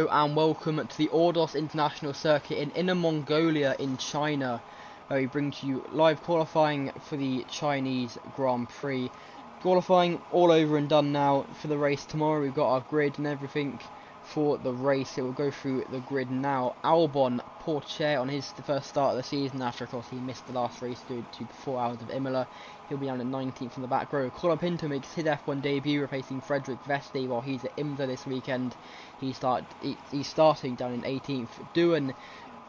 Hello and welcome to the Ordos International Circuit in Inner Mongolia in China, where we bring to you live qualifying for the Chinese Grand Prix. Qualifying all over and done now for the race tomorrow. We've got our grid and everything for the race. It will go through the grid now. Albon Portier on the first start of the season after, of course, he missed the last race due to 4 hours of Imola. He'll be down at 19th in the back row. Colapinto makes his F1 debut, replacing Frederick Vesti while he's at IMSA this weekend. He's starting down in 18th. Doohan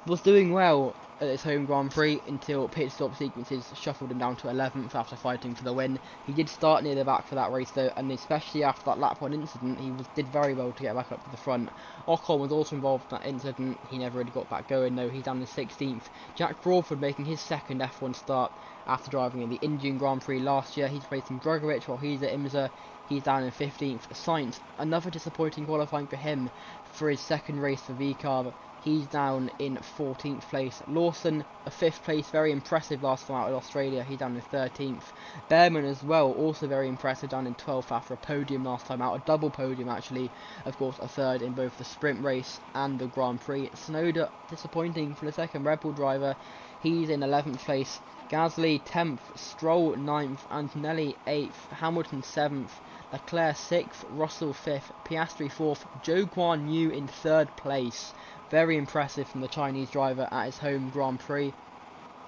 was doing well at his home Grand Prix until pit stop sequences shuffled him down to 11th after fighting for the win. He did start near the back for that race though, and especially after that lap 1 incident, he did very well to get back up to the front. Ocon was also involved in that incident. He never really got back going though. He's down in 16th. Jack Crawford making his second F1 start after driving in the Indian Grand Prix last year. He's replacing Drugovich while he's at IMSA. He's down in 15th. Sainz, another disappointing qualifying for him for his second race for VCARB. He's down in 14th place. Lawson, a 5th place, very impressive last time out in Australia. He's down in 13th. Behrman as well, also very impressive, down in 12th after a podium last time out. A double podium actually. Of course, a third in both the sprint race and the Grand Prix. Tsunoda, disappointing for the second Red Bull driver. He's in 11th place. Gasly 10th. Stroll 9th. Antonelli 8th. Hamilton 7th. Leclerc 6th. Russell 5th. Piastri 4th. Zhou Guan Yu in 3rd place. Very impressive from the Chinese driver at his home Grand Prix.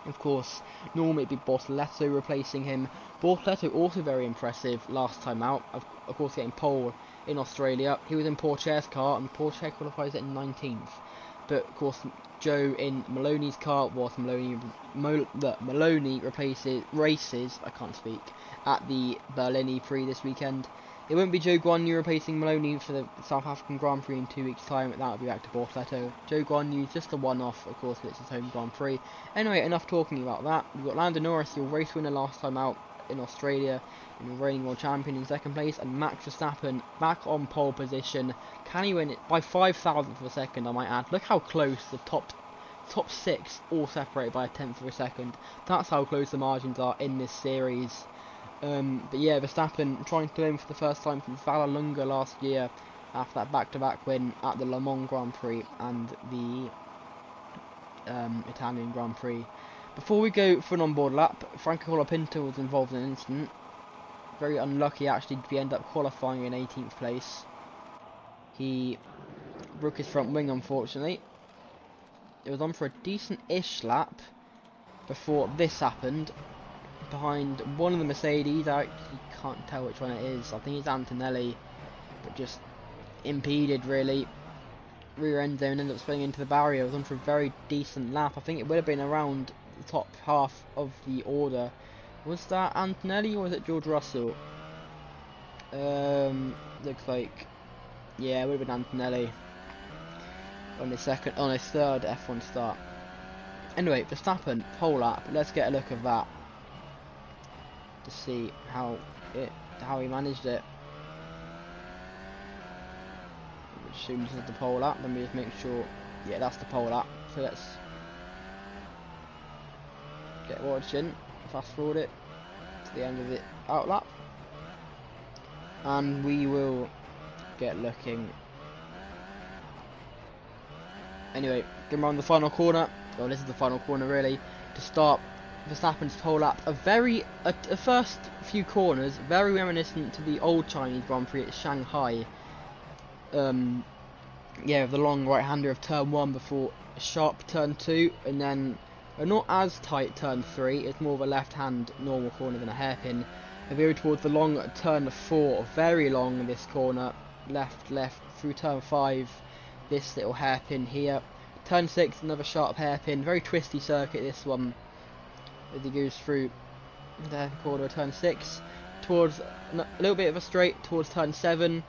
Of course, normally it'd be Bortoleto replacing him. Bortoleto also very impressive last time out. Of course, getting pole in Australia. He was in Portier's car, and Portier qualifies at 19th. But of course, Joe in Maloney's car, whilst Maloney races. I can't speak at the Berlin Prix this weekend. It won't be Zhou Guan Yu replacing Maloney for the South African Grand Prix in 2 weeks' time. That will be back to Bortoleto. Zhou Guan Yu's just a one-off, of course, because it's his home Grand Prix. Anyway, enough talking about that. We've got Lando Norris, your race winner last time out in Australia, and the reigning world champion in 2nd place, and Max Verstappen back on pole position. Can he win it by 5,000th of a second? I might add. Look how close the top 6 all separated by a 10th of a second. That's how close the margins are in this series. But yeah, Verstappen trying to win for the first time since Vallelunga last year after that back-to-back win at the Le Mans Grand Prix and the Italian Grand Prix. Before we go for an onboard lap, Franco Colapinto was involved in an incident. Very unlucky actually to end up qualifying in 18th place. He broke his front wing unfortunately. It was on for a decent-ish lap before this happened. Behind one of the Mercedes, I actually can't tell which one it is. I think it's Antonelli, but just impeded really. Rear end zone, ended up spinning into the barrier. It was on for a very decent lap. I think it would have been around the top half of the order. Was that Antonelli or was it George Russell? Looks like, yeah, it would have been Antonelli on his third F1 start. Anyway, Verstappen pole lap. Let's get a look at that to see how he managed it. Which seems as the pole lap. Let me just make sure. Yeah, that's the pole lap. So let's get watching. Fast forward it to the end of the out lap, and we will get looking. Anyway, going around the final corner. Well, this is the final corner really to start Verstappen's pole lap. A first few corners very reminiscent to the old Chinese Grand Prix at Shanghai. Yeah, with the long right-hander of turn 1 before a sharp turn 2, and then a not as tight turn 3. It's more of a left-hand normal corner than a hairpin. We go towards the long turn 4, very long this corner, left through turn 5. This little hairpin here. Turn 6, another sharp hairpin. Very twisty circuit this one, as he goes through the corner of turn 6 towards a little bit of a straight towards turn 7.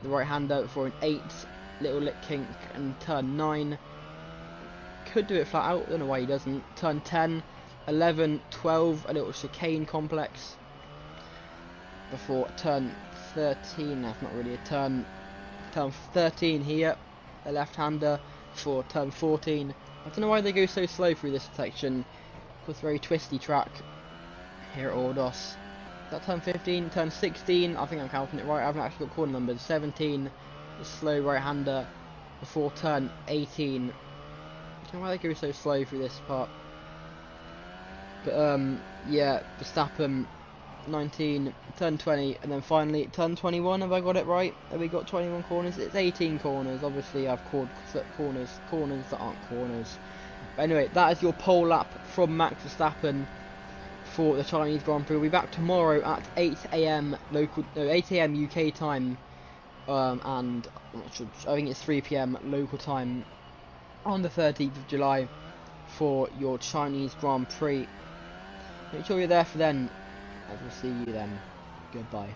The right hander for an 8, little lip kink, and turn 9. Could do it flat out, don't know why he doesn't. Turn 10, 11, 12, a little chicane complex. Before turn 13, that's not really a turn. Turn 13 here, a left hander for turn 14. I don't know why they go so slow through this section. It's a very twisty track here at Ordos. That turn 15, turn 16, I think I'm counting it right, I haven't actually got corner numbers. 17, a slow right-hander before turn 18. I don't know why they go so slow through this part. But yeah, Verstappen 19, turn 20, and then finally turn 21. Have I got it right? Have we got 21 corners? It's 18 corners. Obviously, I've called corners that aren't corners. But anyway, that is your pole lap from Max Verstappen for the Chinese Grand Prix. We'll be back tomorrow at 8 AM local, no, 8 AM UK time, and I'm not sure, I think it's 3 PM local time on the 13th of July for your Chinese Grand Prix. Make sure you're there for then. I will see you then. Goodbye.